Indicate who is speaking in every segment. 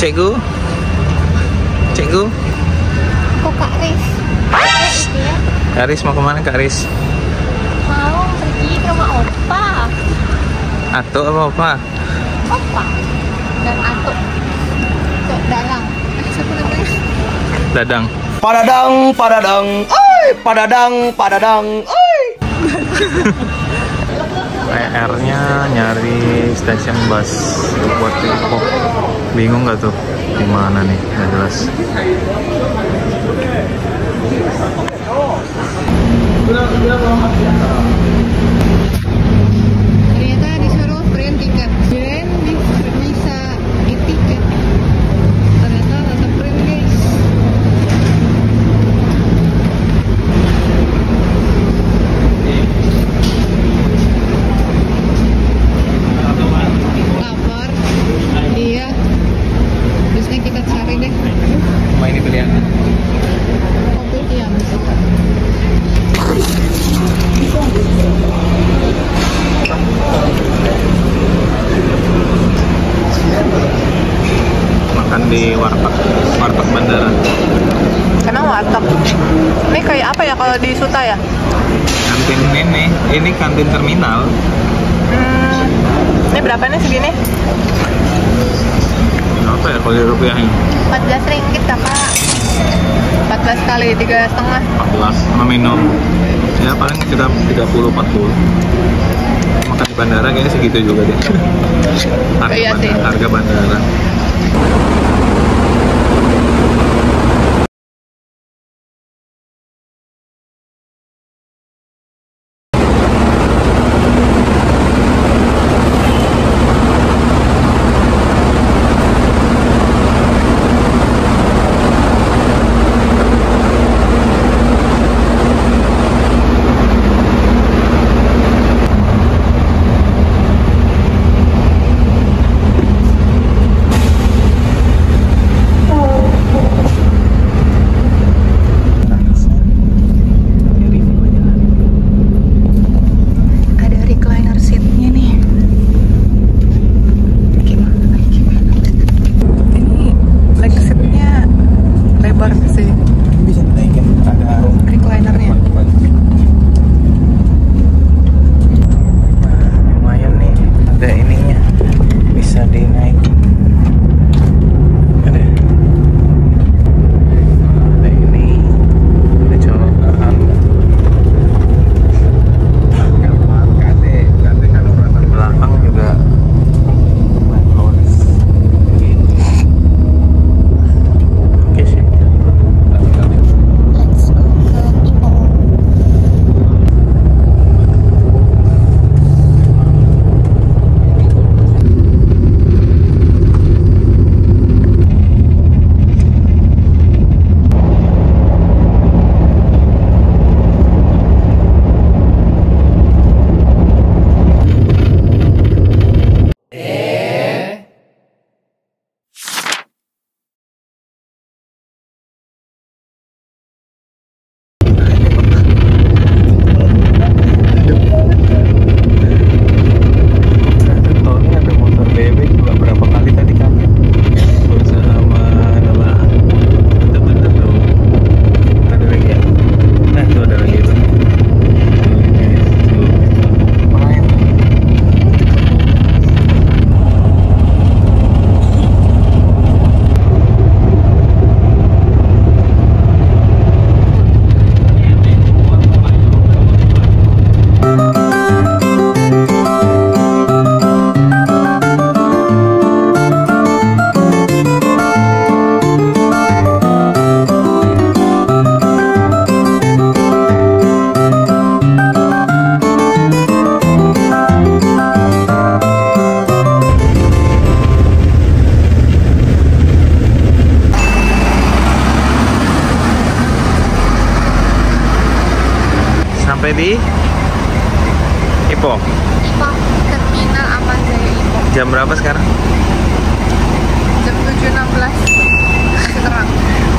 Speaker 1: Cikgu? Cikgu?
Speaker 2: Kok Kak Riz?
Speaker 1: Kak Riz mau kemana Kak Riz?
Speaker 2: Mau pergi ke rumah Opa.
Speaker 1: Atuk apa Opa?
Speaker 2: Opa dan Atuk. Tuk Dalang. Siapa namanya?
Speaker 1: Dadang.
Speaker 3: Padadang, padadang, oi, padadang, padadang, oi.
Speaker 1: PR-nya nyari stasiun bus buat Depok. Bingung nggak tuh di mana nih? Nggak jelas.
Speaker 2: Ternyata disuruh print tiket. Dan bisa e-tiket. Ternyata tetap print guys. Lapar. Iya. Terusnya kita cari deh.
Speaker 1: Cuma ini pilihan.
Speaker 2: Mobil yang
Speaker 1: Makan di warteg bandara.
Speaker 2: Kenapa warteg? Ini kayak apa ya kalau di Suta ya?
Speaker 1: Kantin ini kantin terminal.
Speaker 2: Ini berapa nih segini?
Speaker 1: Apa ya kalau di rupiahnya?
Speaker 2: 14 ringgit kakak. 14 kali 3,5.
Speaker 1: 14 sama minum. Ya paling sekitar 30-40. Makan di bandara kayaknya segitu juga deh.
Speaker 2: Iya sih.
Speaker 1: Harga bandara. Sampai di Ipoh.
Speaker 2: Ipoh, Terminal Aman Jaya Ipoh.
Speaker 1: Jam berapa sekarang?
Speaker 2: Jam 7.16. Masih terang.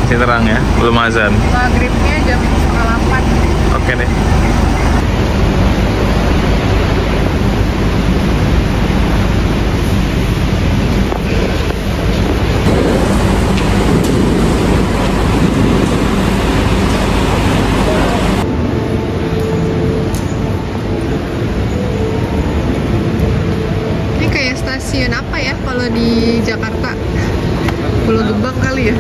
Speaker 1: Masih terang ya, belum azan.
Speaker 2: Maghribnya jam 7.08.
Speaker 1: Oke deh.
Speaker 2: Ini kayak stasiun apa ya kalau di Jakarta? Pulau Gebang kali ya?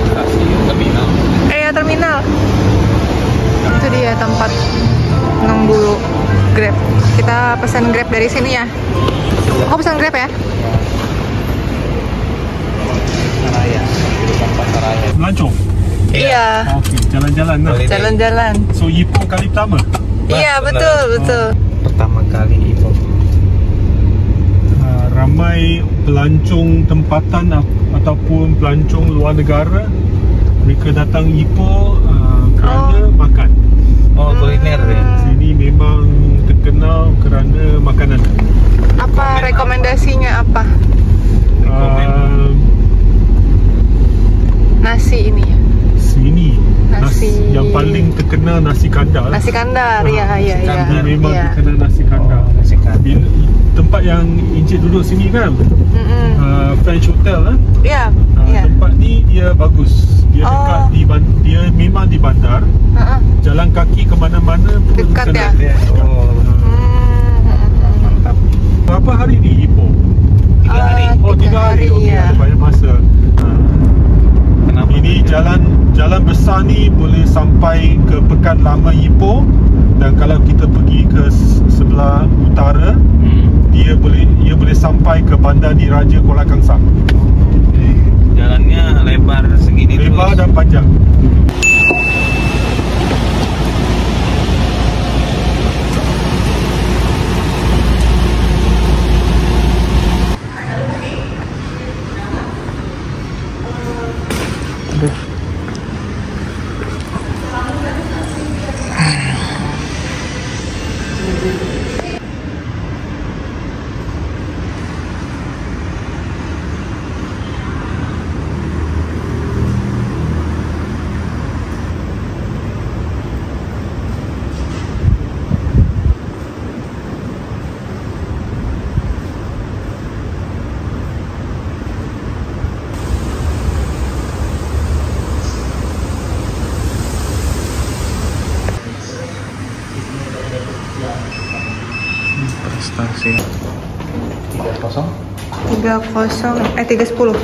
Speaker 1: Stasiun terminal.
Speaker 2: Ya terminal. Itu dia tempat nunggu Grab. Kita pesan Grab dari sini ya. Aku pesan Grab ya?
Speaker 1: Pasaraya, di depan Pasaraya.
Speaker 4: Melancong?
Speaker 2: Iya.
Speaker 4: Oke, jalan-jalan lah.
Speaker 2: Jalan-jalan.
Speaker 4: So, Ipoh kali pertama?
Speaker 2: Iya betul.
Speaker 1: Pertama kali Ipoh.
Speaker 4: Ramai pelancong tempatan ataupun pelancong luar negara. Mereka datang Ipoh kerana makan.
Speaker 1: Oh, kuliner ya.
Speaker 4: Sini memang terkenal kerana makanan.
Speaker 2: Apa rekomendasinya apa? Nasi ini ya?
Speaker 4: Sini
Speaker 2: Nasi.
Speaker 4: yang paling terkenal nasi kandar.
Speaker 2: Nasi kandar, iya.
Speaker 4: Ini memang
Speaker 2: Iya.
Speaker 4: terkenal nasi kandar.
Speaker 1: Nasi kandar.
Speaker 4: Tempat yang Encik duduk sini kan, French Hotel
Speaker 2: Iya.
Speaker 4: tempat ni dia bagus. Dia dekat dia memang di bandar. Jalan kaki ke mana-mana pun
Speaker 2: Dekat ya?
Speaker 1: Oh, mantap.
Speaker 4: Berapa hari di Ipoh?
Speaker 1: 3 hari.
Speaker 4: Oh, 3 hari. Okey,
Speaker 2: ya.
Speaker 4: ada banyak masa.
Speaker 1: Kenapa?
Speaker 4: Ini jalan besar ni boleh sampai ke Pekan Lama Ipoh, dan kalau kita pergi ke sebelah utara, dia boleh sampai ke Bandar Diraja Kuala Kangsar.
Speaker 1: Jalannya lebar segini
Speaker 4: Lebar
Speaker 1: terus.
Speaker 4: dan panjang.
Speaker 1: Stasiun 30.
Speaker 2: 310.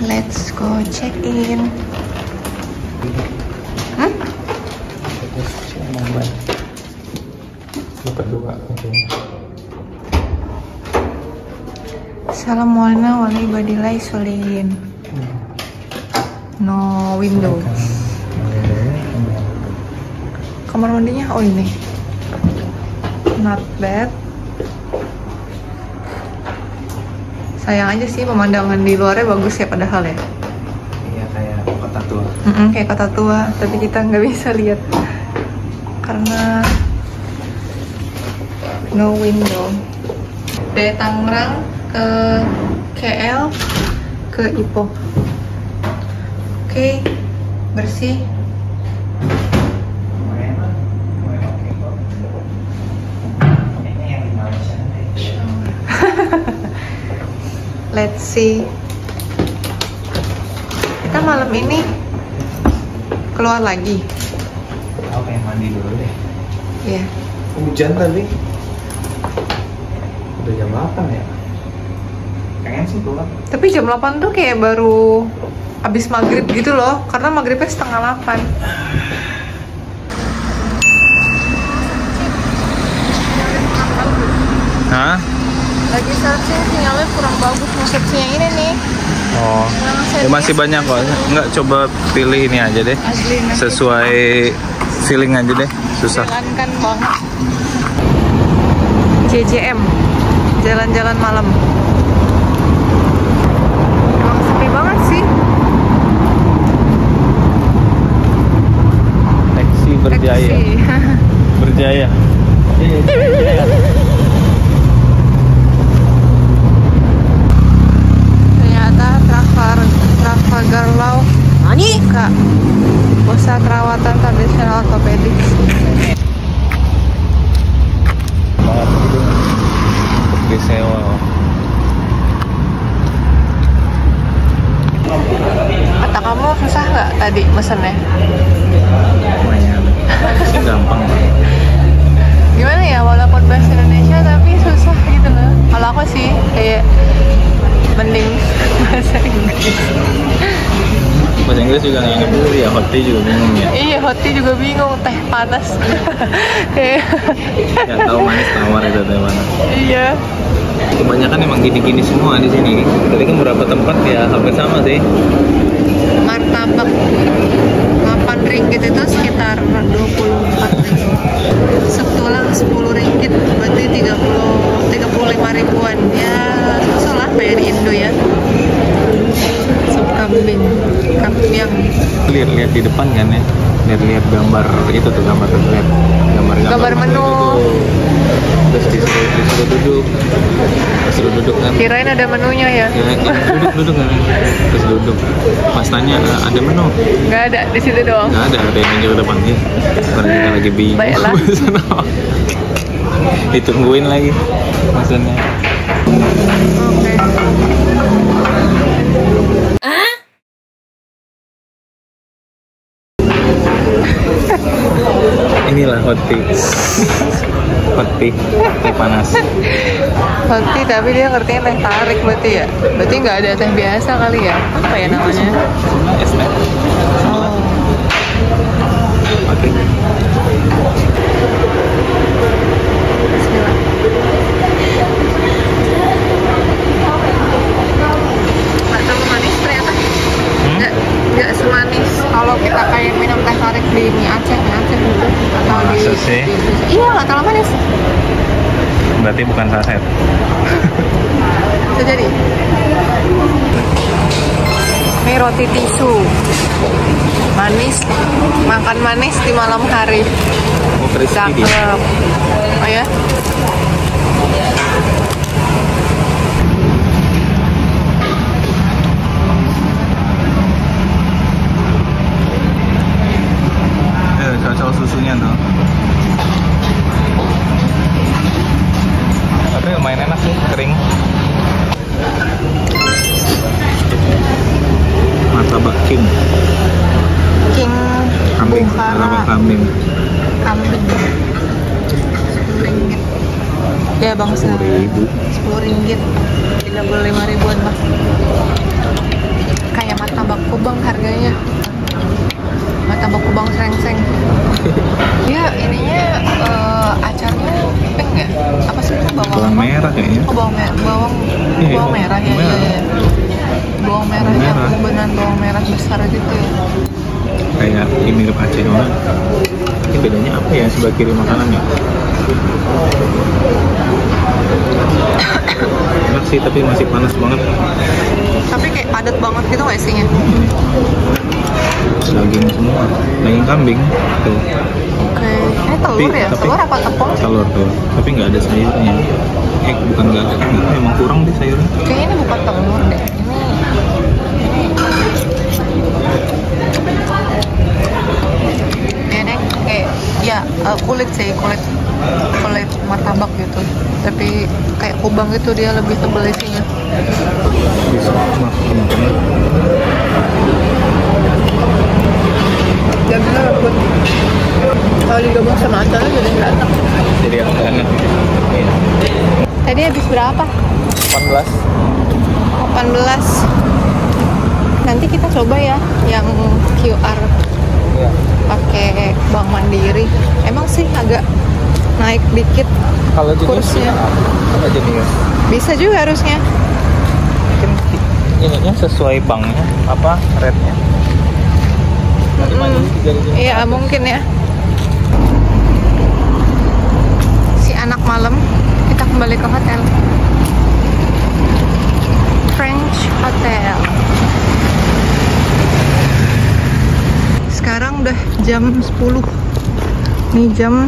Speaker 2: Let's go check in. Assalamualaikum warahmatullahi wabarakatuh. No window. Kamar mandinya ini. Not bad. Sayang aja sih pemandangan di luarnya bagus ya padahal ya.
Speaker 1: Iya, kayak kota tua.
Speaker 2: Kayak kota tua, tapi kita nggak bisa lihat karena no window. Dari Tangerang ke KL ke Ipoh. Oke, bersih. Let's see. Kita malam ini keluar lagi.
Speaker 1: Aku pengen mandi dulu deh.
Speaker 2: Iya.
Speaker 1: Hujan tadi. Udah jam 8 ya. Pengen sih keluar.
Speaker 2: Tapi jam 8 tuh kayak baru abis maghrib gitu loh, karena maghribnya setengah 8.
Speaker 1: Hah?
Speaker 2: Lagi searching sinyalnya kurang bagus, mau searching yang ini nih.
Speaker 1: Oh, ya masih banyak kok. Enggak, coba pilih ini aja deh.
Speaker 2: Asli nanti
Speaker 1: Sesuai feeling aja deh. Susah.
Speaker 2: jalankan banget. JJM, jalan-jalan malam. Emang sepi banget sih.
Speaker 1: Naik
Speaker 2: pusat perawatan tradisional ortopedik.
Speaker 1: Banget gitu untuk disewa.
Speaker 2: Kata kamu susah nggak tadi mesennya?
Speaker 1: Lumayan sih, gampang.
Speaker 2: Gimana ya, walaupun bahasa Indonesia tapi susah gitu loh. Kalau aku sih kayak mending bahasa Inggris.
Speaker 1: Bahasa Inggris juga nggak ngerti ya, hot tea juga bingung ya.
Speaker 2: Iya, hot tea juga bingung, teh panas. Kayak
Speaker 1: Nggak tahu manis tawar itu teh mana.
Speaker 2: iya.
Speaker 1: Kebanyakan emang gini-gini semua di sini. Tadi kan beberapa tempat ya hampir sama sih.
Speaker 2: Martabak 8 ringgit itu sekitar 24 ribu. Setulang 10 ringgit berarti 35 ribuan. Ya susah lah bayar di Indo ya. Sup kambing, kampiang.
Speaker 1: Lihat di depan kan ya. Lihat gambar itu tuh, gambar tuh, lihat
Speaker 2: Gambar menu.
Speaker 1: Terus disuruh duduk kan.
Speaker 2: Kirain ada menunya ya?
Speaker 1: Ya, duduk kan. Terus duduk. Pas tanya ada menu?
Speaker 2: Nggak ada, di situ doang.
Speaker 1: Nggak ada yang meja depan ya. Orang kita lagi bingung.
Speaker 2: Baiklah.
Speaker 1: Ditungguin lagi maksudnya.
Speaker 2: Oke.
Speaker 1: Inilah hot tea. Hot tea, teh panas.
Speaker 2: Hot tea tapi dia ngertinya teh tarik berarti ya? Berarti nggak ada teh biasa kali ya? Apa ya namanya?
Speaker 1: Es teh.
Speaker 2: Oh.
Speaker 1: Oke.
Speaker 2: Bismillah. Nggak terlalu manis ternyata. Nggak semanis kalau kita kayak minum teh tarik di mie Aceh gitu atau di
Speaker 1: Masa sih?
Speaker 2: iya, nggak terlalu manis.
Speaker 1: Berarti bukan saset.
Speaker 2: Bisa jadi. Ini roti tisu manis, makan manis di malam hari.
Speaker 1: Oh, crispy dia.
Speaker 2: Cakep. Oh ya.
Speaker 1: Cocok susunya tuh. Tapi lumayan enak sih, kering. Martabak King kambing, martabak kambing.
Speaker 2: Kambing 10 ringgit ya bang, 10 ringgit 35 ribuan bang. Kayak martabak Kubang harganya. Martabak Kubang serengseng. Ya ininya acarnya pink ya? Apa sih itu,
Speaker 1: Bawang merah kayaknya.
Speaker 2: Oh, bawang merah.
Speaker 1: Iya,
Speaker 2: Bawang merah ya.
Speaker 1: merah.
Speaker 2: Iya. Bawang merahnya beneran bawang merah besar gitu ya.
Speaker 1: Kayak ini mirip Aceh banget. Ini bedanya apa ya sebelah kiri makanannya? Enak sih tapi masih panas banget.
Speaker 2: Tapi kayak padat banget gitu nggak isinya?
Speaker 1: Daging semua, daging kambing tuh.
Speaker 2: Oke. Ini telur ya? Telur apa tepung?
Speaker 1: Telur tuh, tapi nggak ada sayurnya. Bukan nggak ada, emang kurang deh sayurnya.
Speaker 2: Kayaknya ini bukan telur deh. Ini kayak ya kulit sih, kulit martabak gitu. Tapi kayak kubang gitu, dia lebih tebal isinya.
Speaker 1: Bisa makan.
Speaker 2: Dagingnya lembut. Kalau digabung sama acarnya jadi nggak enak.
Speaker 1: Jadi agak enak. Iya.
Speaker 2: Tadi habis berapa?
Speaker 1: 18.
Speaker 2: 18. Nanti kita coba ya yang QR
Speaker 1: Iya.
Speaker 2: pakai Bank Mandiri. Emang sih agak naik dikit
Speaker 1: Kalau jenis
Speaker 2: kursnya.
Speaker 1: apa jenis?
Speaker 2: Bisa juga harusnya.
Speaker 1: Mungkin ininya sesuai banknya apa rate-nya.
Speaker 2: Iya mungkin ya. Si anak malam, kita kembali ke hotel. French Hotel. Sekarang udah jam 10. Ini jam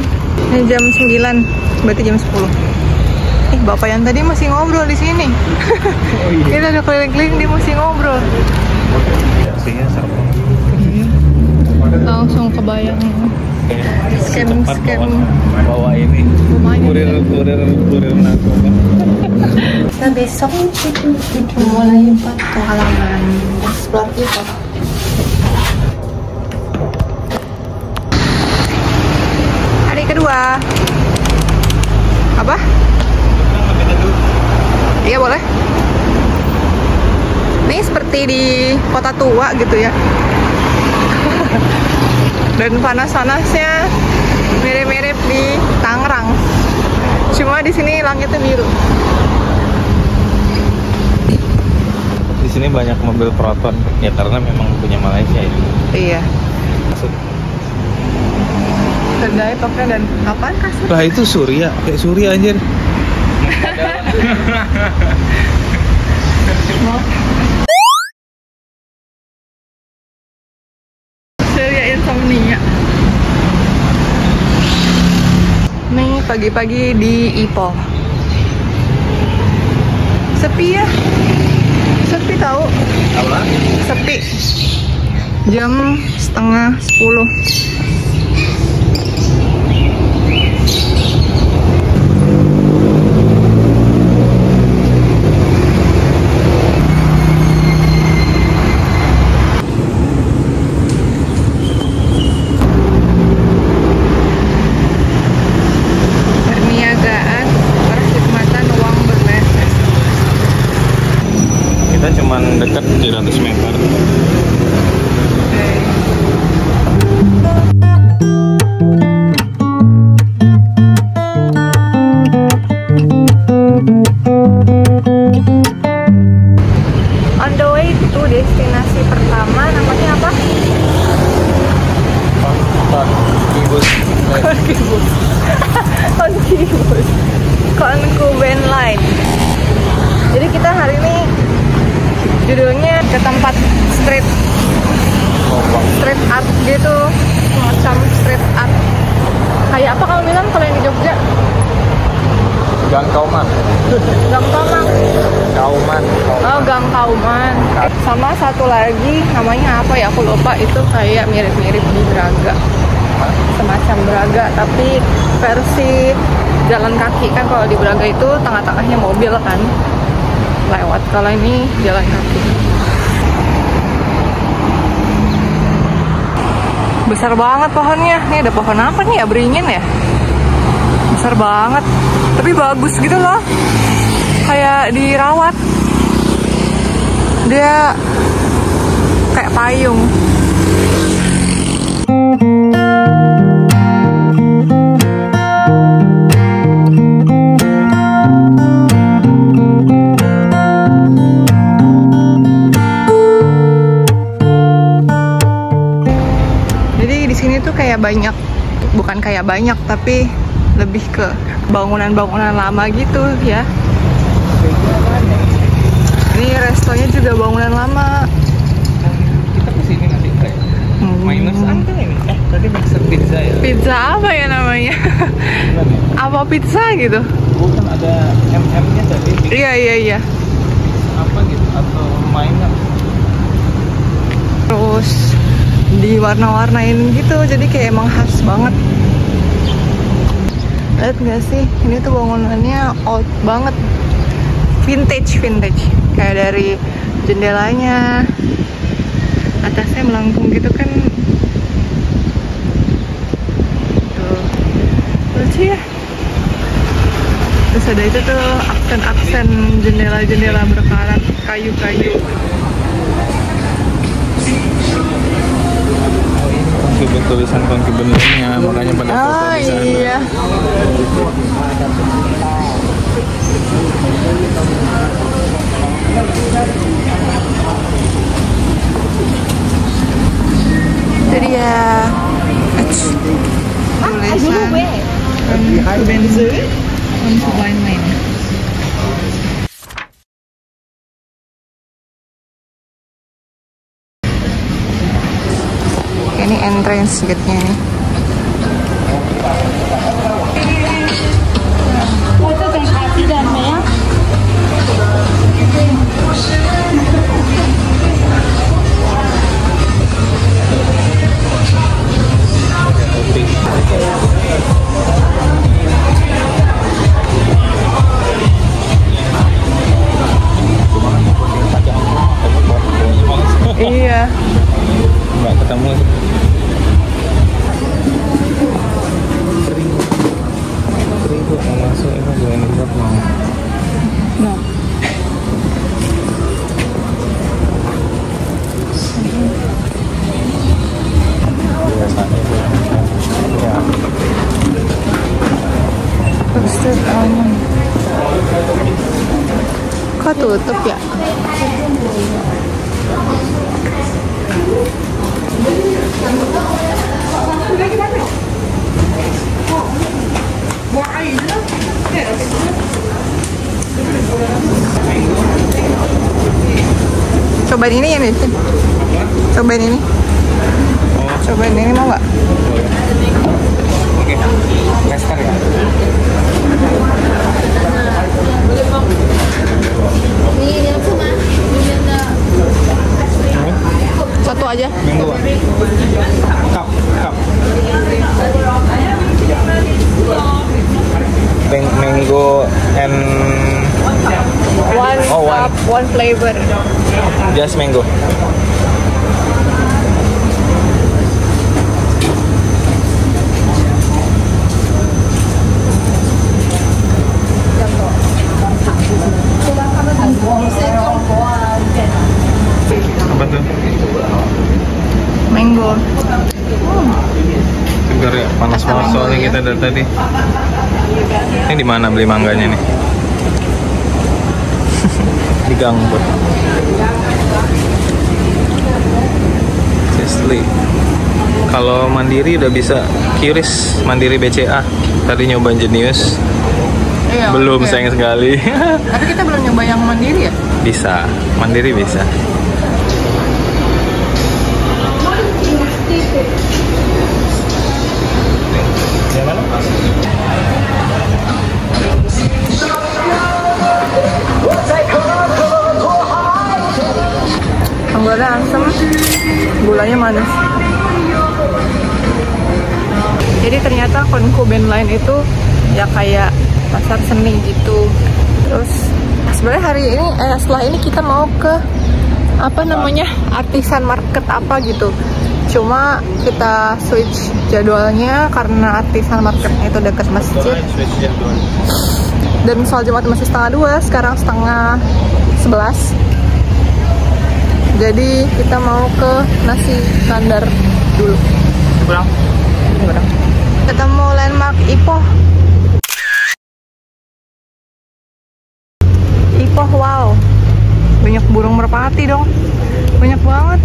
Speaker 2: 9. Berarti jam 10. Bapak yang tadi masih ngobrol di sini.
Speaker 1: Oh, iya.
Speaker 2: Kita udah keliling-keliling, dia masih ngobrol.
Speaker 1: Sihnya seru.
Speaker 2: kebayang
Speaker 1: Si tempat
Speaker 2: scam
Speaker 1: bawa ini kurir narkoba.
Speaker 2: Nah besok mulai 4 ke halaman explore gitu. Hari kedua. Apa? Iya boleh. Ini seperti di kota tua gitu ya. Dan panas-panasnya mirip-mirip di Tangerang. Cuma di sini langitnya biru.
Speaker 1: Di sini banyak mobil Proton ya karena memang punya Malaysia ini.
Speaker 2: Iya.
Speaker 1: Maksud,
Speaker 2: Kedai topnya dan apaan kasur?
Speaker 1: lah itu Surya, kayak Surya anjir.
Speaker 2: Surya insomnia. Nih pagi-pagi di Ipoh. Sepi ya? Sepi tahu?
Speaker 1: Apa?
Speaker 2: Sepi. Jam 9:30. Perniagaan perkhidmatan uang bermeses.
Speaker 1: Kita cuman dekat 700 meter.
Speaker 2: On the way to destinasi pertama, namanya apa? Konkuben Line. Jadi kita hari ini judulnya ke tempat street art gitu, semacam street art. Kayak apa kamu bilang kalau yang di Jogja?
Speaker 1: Gang Kauman.
Speaker 2: Gang Kauman.
Speaker 1: Kauman.
Speaker 2: Oh, Gang Kauman. Sama satu lagi namanya apa ya? Aku lupa. Itu kayak mirip-mirip di Braga. Semacam Braga, tapi versi jalan kaki. Kan kalau di Braga itu tengah-tengahnya mobil kan lewat. Kalau ini jalan kaki. Besar banget pohonnya. Ini ada pohon apa nih ya? Beringin ya? Besar banget. Tapi bagus gitu loh. Kayak dirawat. Dia kayak payung. Jadi di sini tuh kayak banyak, bukan kayak banyak tapi lebih ke bangunan-bangunan lama gitu ya. Ini restonya juga bangunan lama.
Speaker 1: Kita kesini nanti kayak minus apa ini? Tadi Master Pizza ya.
Speaker 2: Pizza apa ya namanya? Apa pizza gitu?
Speaker 1: Bukan ada MM-nya tadi.
Speaker 2: Iya.
Speaker 1: Apa gitu atau mainan?
Speaker 2: Terus diwarna-warnain gitu, jadi kayak emang khas banget. Lihat nggak sih? Ini tuh bangunannya old banget, vintage. Kayak dari jendelanya, atasnya melengkung gitu kan. Tuh, lucu ya. Terus ada itu tuh aksen-aksen jendela-jendela berkarat kayu-kayu.
Speaker 1: Tulisan Konkuben Line-nya, makanya pada foto di sana.
Speaker 2: Iya. Jadi ya tulisan Konkuben Line. Ini entrance gate-nya nih.
Speaker 1: Nggak ketemu. Free kok mau masuk itu gue ini mau.
Speaker 2: No.
Speaker 1: Biasanya itu ya.
Speaker 2: Roasted almond. Kok tutup ya? Cobain ini ya nih. Cobain ini. Cobain ini mau nggak?
Speaker 1: Oke. Master ya.
Speaker 2: Satu aja.
Speaker 1: Mango. Cup. Mango and
Speaker 2: One cup, one flavor.
Speaker 1: just mango. Apa tuh?
Speaker 2: Mango.
Speaker 1: Segar ya, panas banget soalnya kita dari tadi. Ini di mana beli mangganya nih? Di Gangbot. Seriously. Kalau Mandiri udah bisa QRIS, Mandiri BCA. Tadi nyoba Jenius.
Speaker 2: Iya,
Speaker 1: Belum,
Speaker 2: oke.
Speaker 1: sayang sekali.
Speaker 2: Tapi kita belum nyoba yang mandiri ya?
Speaker 1: Bisa, Mandiri bisa.
Speaker 2: Anggurnya asem, gulanya manis. Jadi ternyata Konku Band Line itu ya kayak pasar seni gitu. Terus sebenarnya hari ini setelah ini kita mau ke apa namanya artisan market apa gitu. Cuma kita switch jadwalnya karena artisan marketnya itu dekat masjid. Dan soal Jumat masih 1:30, sekarang 10:30. Jadi kita mau ke nasi kandar dulu. Pulang. Ketemu landmark Ipoh. Ipoh, wow. Banyak burung merpati dong. Banyak banget.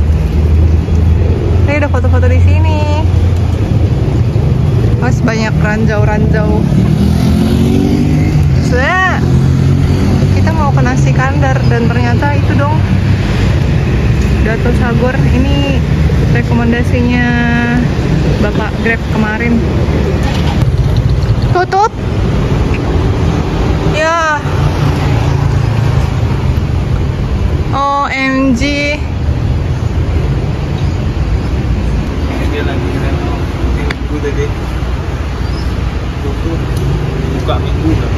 Speaker 2: Ini ada foto-foto di sini. Mas banyak ranjau-ranjau. Sebenarnya kita mau ke nasi kandar dan ternyata itu dong Dato Sagor. Ini rekomendasinya Bapak Grab kemarin. Tutup? Ya. OMG.
Speaker 1: Dia lagi minggu tadi. Buka minggu kan.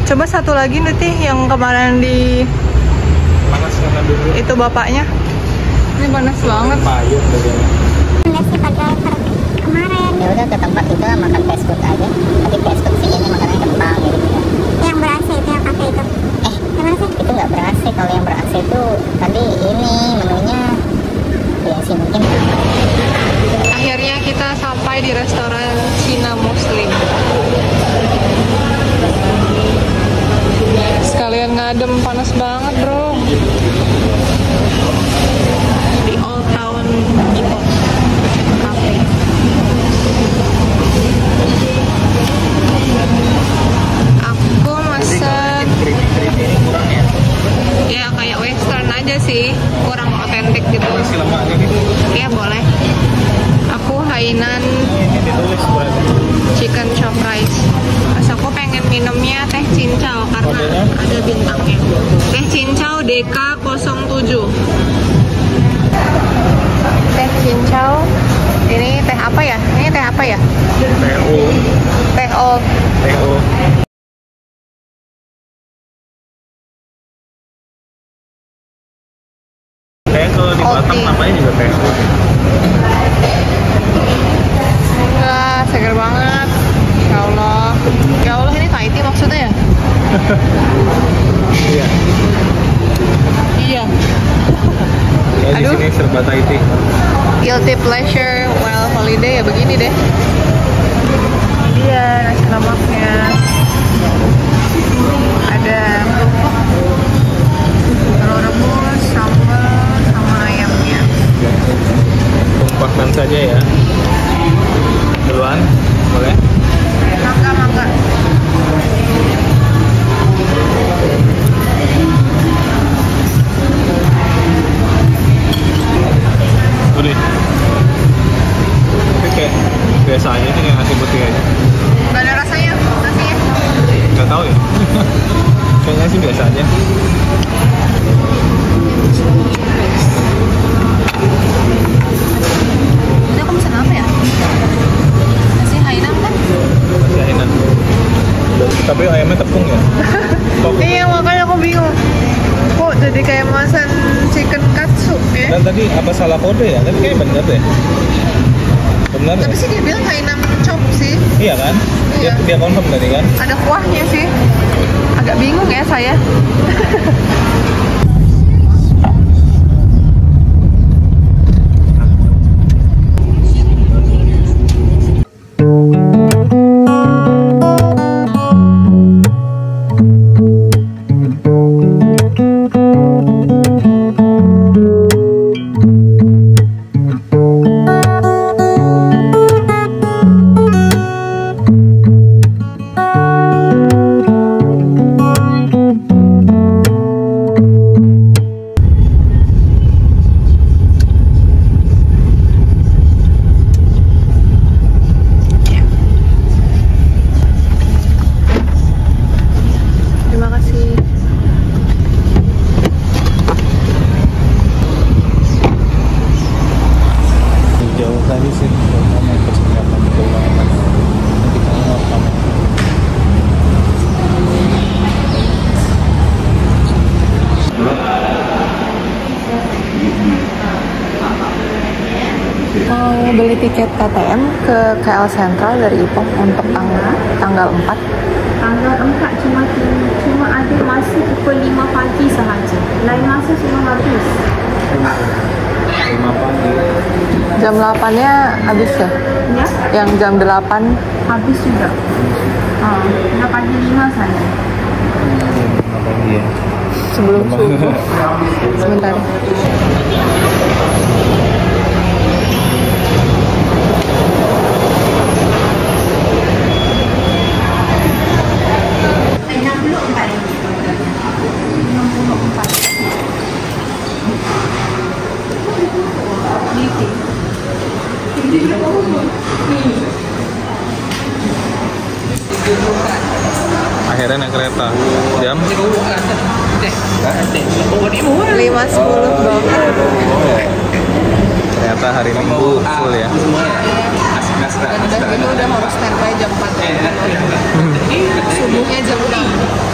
Speaker 2: Coba satu lagi nanti yang kemarin di
Speaker 1: Panas karena dulu.
Speaker 2: itu bapaknya. Ini panas banget.
Speaker 1: Payung tadi.
Speaker 5: Nasi pada kemarin ya udah ke tempat itu makan fast food aja, tapi fast food sih ini makanannya kentang gitu. Yang ber-AC itu yang kafe itu gimana sih? Itu nggak ber-AC. Kalau yang ber-AC itu tadi ini menunya ya sih mungkin.
Speaker 2: Akhirnya kita sampai di restoran Cina Muslim. Sekalian ngadem, panas banget bro. Di Old Town Ipoh Cafe. Aku masak ya kayak western aja sih, kurang otentik gitu.
Speaker 1: Masih lemak jadi.
Speaker 2: Ya boleh. Aku Hainan
Speaker 1: Ditulis buat
Speaker 2: chicken chop rice. Terus aku pengen minumnya teh cincau karena ada bintangnya. Teh cincau DK07. Teh cincau. Ini teh apa ya? Ini teh apa ya?
Speaker 1: TO.
Speaker 2: TO.
Speaker 1: TO. Kayak kalau di Batam
Speaker 2: Oke.
Speaker 1: namanya juga TO. Iya.
Speaker 2: Iya.
Speaker 1: Ya, di
Speaker 2: Aduh.
Speaker 1: sini serba Thai tea.
Speaker 2: Guilty pleasure while holiday ya begini deh. Ini dia nasi lemaknya. Ada kerupuk, telur rebus, sambal, sama ayamnya.
Speaker 1: Tumpahkan saja ya. Duluan, boleh?
Speaker 2: Mangga, mangga.
Speaker 1: Udah. Tapi kayak biasa aja sih kayak nasi putih aja.
Speaker 2: Gak ada rasanya nasinya.
Speaker 1: Gak tahu ya. Kayaknya sih biasa aja.
Speaker 2: Itu aku pesen apa ya? Nasi Hainan kan?
Speaker 1: Nasi Hainan. Tapi ayamnya tepung ya.
Speaker 2: Iya, makanya aku bingung. Kok jadi kayak masan chicken katsu ya?
Speaker 1: Dan tadi apa salah kode ya? Tapi kayak bener deh. Bener ya?
Speaker 2: Tapi sih dia bilang Hainan chop sih.
Speaker 1: Iya kan?
Speaker 2: Iya.
Speaker 1: Dia confirm tadi kan?
Speaker 2: Ada kuahnya sih. Agak bingung ya saya. Terima kasih.
Speaker 1: Jauh tadi sih. Kamu persiapan betul banget. Nanti kamu mau kamu.
Speaker 2: Mau beli tiket KTM ke KL Sentral dari Ipong untuk tanggal 4.
Speaker 6: Tanggal 4 cuma ada masa pukul 5 pagi sahaja. Lain masa semua habis.
Speaker 1: 5 pagi.
Speaker 2: Jam 8-nya habis ya?
Speaker 6: Ya,
Speaker 2: Yang jam 8
Speaker 6: habis juga. 5 pagi 5 saja.
Speaker 1: 5 pagi ya.
Speaker 2: sebelum subuh. Sebentar.
Speaker 1: Akhirnya naik kereta jam
Speaker 2: 5.10 dong.
Speaker 1: ternyata hari Minggu full ya.
Speaker 2: Dan udah gitu udah harus standby jam 4. Subuhnya jam 6.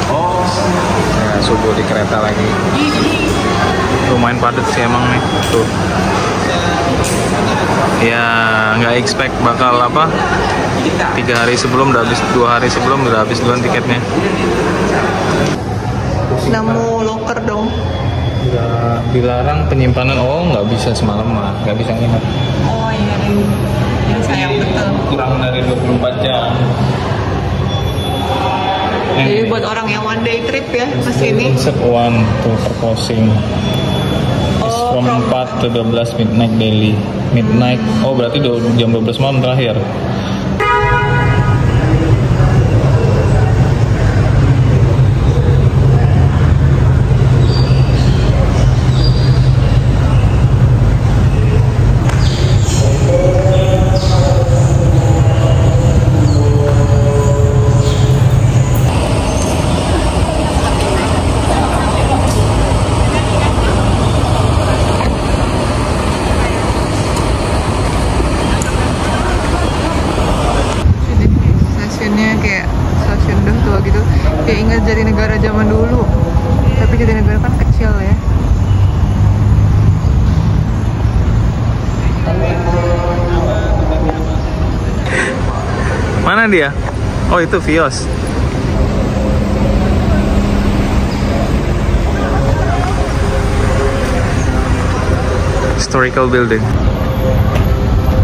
Speaker 1: Nah, subuh di kereta lagi. Lumayan padat sih emang nih tuh. Ya nggak expect bakal apa 3 hari sebelum udah habis, 2 hari sebelum udah habis duluan tiketnya.
Speaker 2: Nemu loker dong.
Speaker 1: Nggak dilarang penyimpanan, oh nggak bisa semalam mah, nggak bisa nginep.
Speaker 2: Oh iya, yang sayang betul.
Speaker 1: Kurang dari 24 jam.
Speaker 2: Jadi buat orang yang one day trip ya ke sini.
Speaker 1: Konsep one tuh perposing. From 4 to 12 midnight daily. Midnight, oh berarti jam 12 malam terakhir.
Speaker 2: Kayak ingat dari negara zaman dulu, tapi jadi negara kan kecil ya.
Speaker 1: Mana dia? Oh itu Vios. historical building.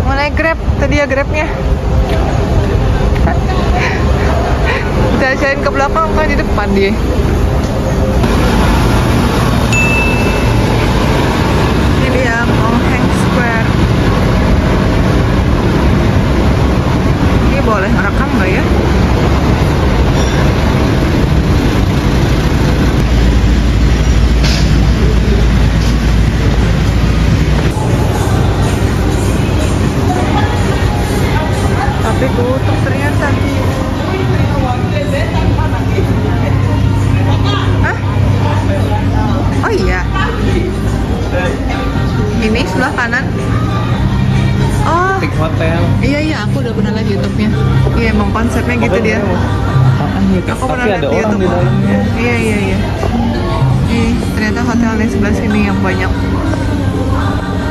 Speaker 2: Mau naik Grab, tadi ya Grabnya. Jajain ke belakang kan di depan dia. Ini dia Tom Hanks Square. Ini boleh ngerekam nggak ya? Tapi tutup ternyata. Hah? Oh iya. Ini sebelah kanan. Oh.
Speaker 1: Big Hotel.
Speaker 2: Iya, aku udah pernah lihat YouTube-nya. Iya, emang konsepnya gitu dia. Aku pernah lihat
Speaker 1: ada
Speaker 2: di
Speaker 1: orang
Speaker 2: YouTube.
Speaker 1: di dalamnya.
Speaker 2: Iya. Nih, ternyata hotel di sebelah sini yang banyak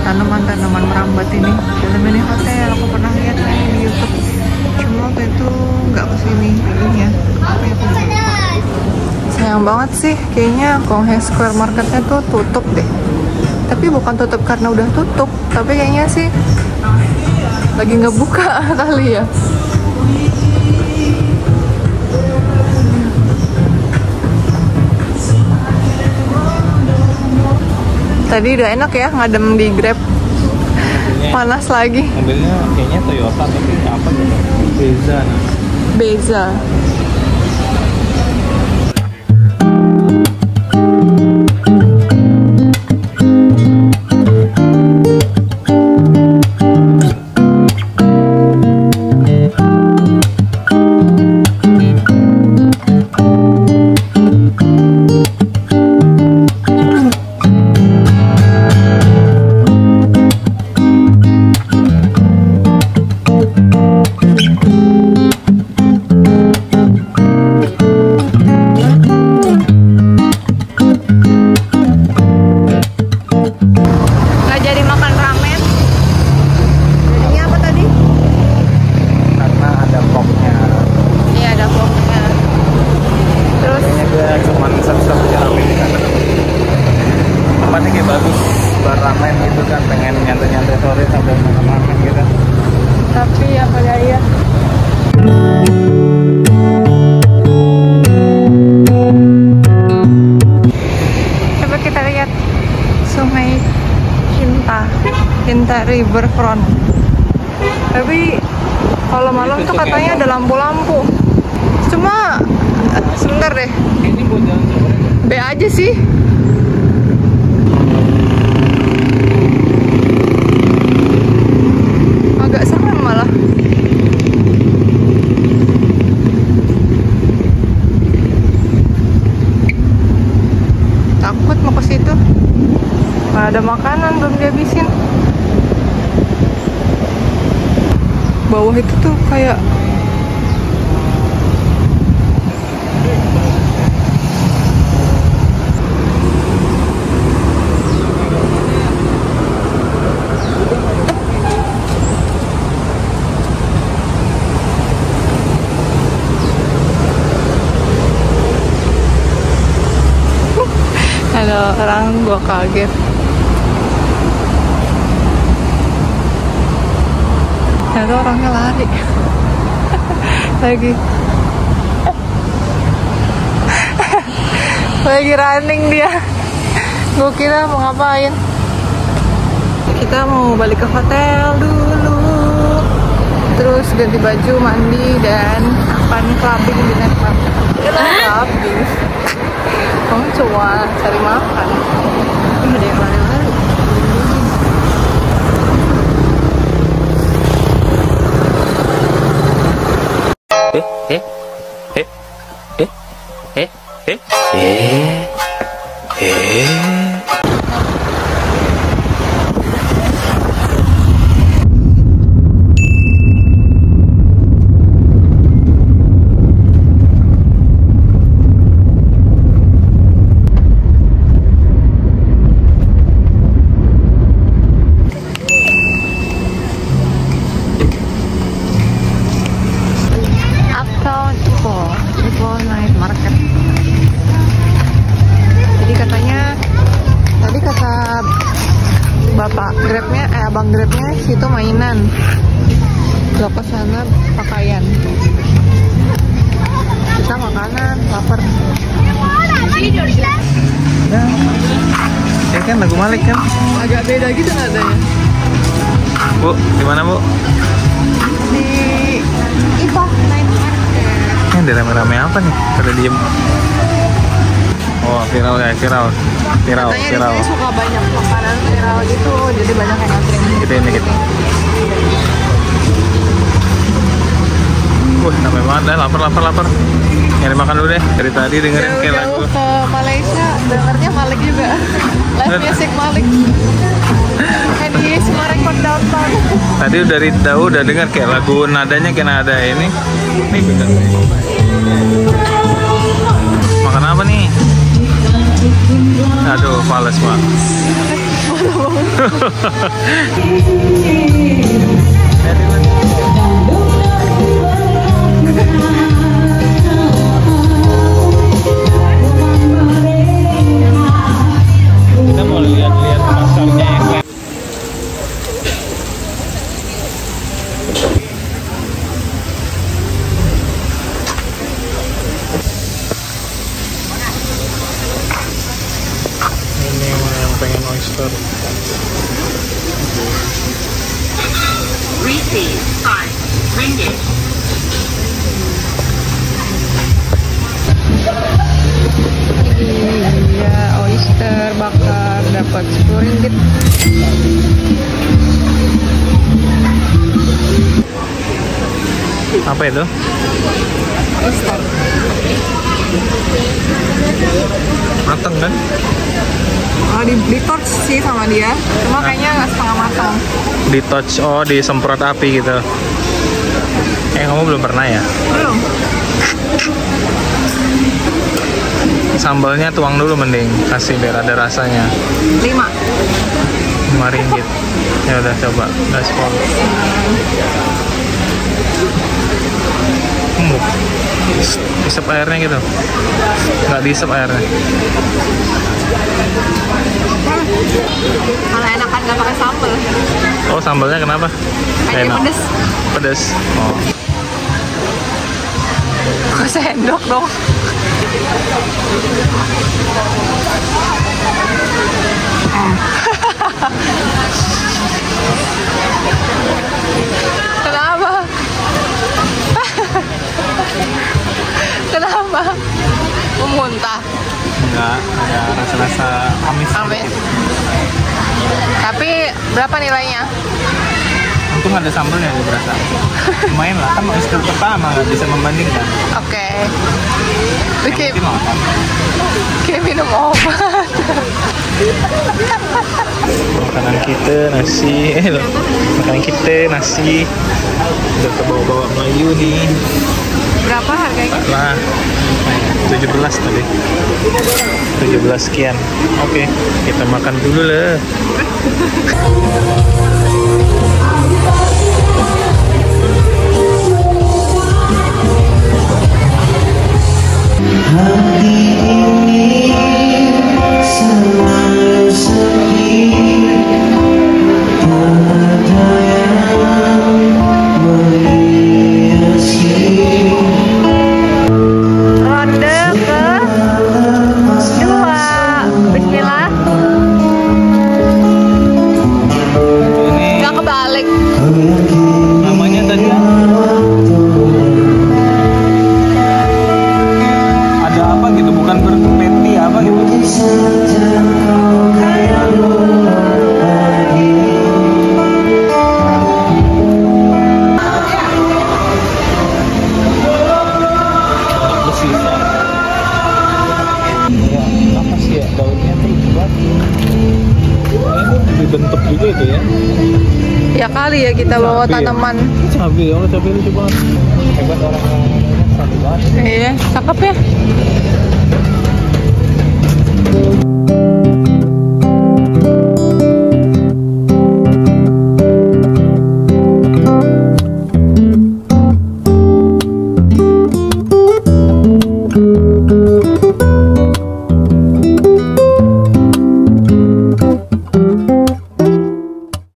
Speaker 2: tanaman-tanaman merambat ini. Dalam ini hotel, aku pernah lihat di YouTube. Cuma waktu itu nggak kesini dulunya. Apa ya, aku lupa. Sayang banget sih, kayaknya Tom Hanks Square Marketnya tuh tutup deh. Tapi bukan tutup karena udah tutup, tapi kayaknya sih lagi nggak buka kali ya. Tadi udah enak ya ngadem di Grab. Panas lagi.
Speaker 1: Mobilnya kayaknya Toyota tapi apa gitu? Beza.
Speaker 2: Beza. Cinta Riverfront. Tapi kalau malam tuh katanya ada lampu-lampu. Cuma sebentar deh.
Speaker 1: Ini buat jalan sore.
Speaker 2: B aja sih. Agak serem malah. Takut mau ke situ. Nggak ada makanan belum dihabisin. Bawah itu tuh kayak ada orang, gua kaget. Ternyata orangnya lari lagi running dia. Gue kira mau ngapain. Kita mau balik ke hotel dulu, terus ganti baju, mandi, dan akan clubbing di night market. Clubbing, kamu cuma cari makan. Ini ada yang lari-lari. Grabnya, abang Grabnya situ mainan. Kalau ke sana pakaian. Kita makanan, lapar.
Speaker 1: Nah, ya kan lagu Malik kan?
Speaker 2: Agak beda gitu nadanya.
Speaker 1: Bu, di mana Bu?
Speaker 2: Di itu Night Market.
Speaker 1: Ini rame-rame apa nih? Pada diem. Oh, viral guys, viral.
Speaker 2: Katanya di sini suka banyak makanan viral gitu, jadi banyak yang ngantri.
Speaker 1: Gitu ini gitu. Wah, namanya banget dah, lapar. Nyari makan dulu deh. Dari tadi dengerin kayak lagu.
Speaker 2: Jauh ke Malaysia, dengernya Malik juga. Live music Malik. Kayak di Semarang Downtown.
Speaker 1: Tadi dari jauh udah denger kayak lagu nadanya kayak nada ini. Ini beda. Makan apa nih? Aduh, fales Pak. Kita mau lihat-lihat pasarnya yang lain. Ini yang pengen oyster.
Speaker 7: Receive 5 ringgit.
Speaker 2: Iya, oyster bakar dapat 10 ringgit.
Speaker 1: Apa itu?
Speaker 2: Oyster.
Speaker 1: Mateng kan?
Speaker 2: Oh, di torch sih sama dia. Cuma kayaknya nggak setengah matang.
Speaker 1: Di touch, oh disemprot api gitu. Kamu belum pernah ya?
Speaker 2: Belum.
Speaker 1: Sambalnya tuang dulu mending, kasih biar ada rasanya. 5 ringgit. Ya udah coba, gaspol. Isep airnya gitu. Nggak diisep airnya.
Speaker 2: Malah enakan nggak pakai sambal.
Speaker 1: Oh, sambalnya kenapa?
Speaker 2: Kayaknya pedes.
Speaker 1: Pedes. Oh.
Speaker 2: Kok sendok dong? Kenapa? Kenapa? Memuntah.
Speaker 1: Enggak, ada rasa-rasa amis.
Speaker 2: Amis. Tapi berapa nilainya?
Speaker 1: Untung ada sambalnya gue berasa. Lumayan lah, kan oyster pertama nggak bisa membandingkan.
Speaker 2: Oke.
Speaker 1: Yang penting makan.
Speaker 2: Kayak minum obat.
Speaker 1: Makanan kita nasi, makanan kita nasi. Udah kebawa-bawa Melayu nih.
Speaker 2: Berapa harganya?
Speaker 1: Lah, 17 tadi. 17 sekian. Oke, kita makan dulu lah.
Speaker 3: Hati ini selalu sepi, tak ada yang menghiasi.
Speaker 2: Ronde ke 2. Bismillah. Gak kebalik.
Speaker 1: Namanya tadi ada apa gitu, bukan berpeti apa gitu. Apa sih ya, daunnya tuh batu. Ini dibentuk juga itu ya.
Speaker 2: Ya kali ya kita bawa
Speaker 1: Cabai ya?
Speaker 2: tanaman.
Speaker 1: Cabai, ya Allah, cabai lucu banget. Hebat orang-orang satu banget.
Speaker 2: Iya, cakep ya.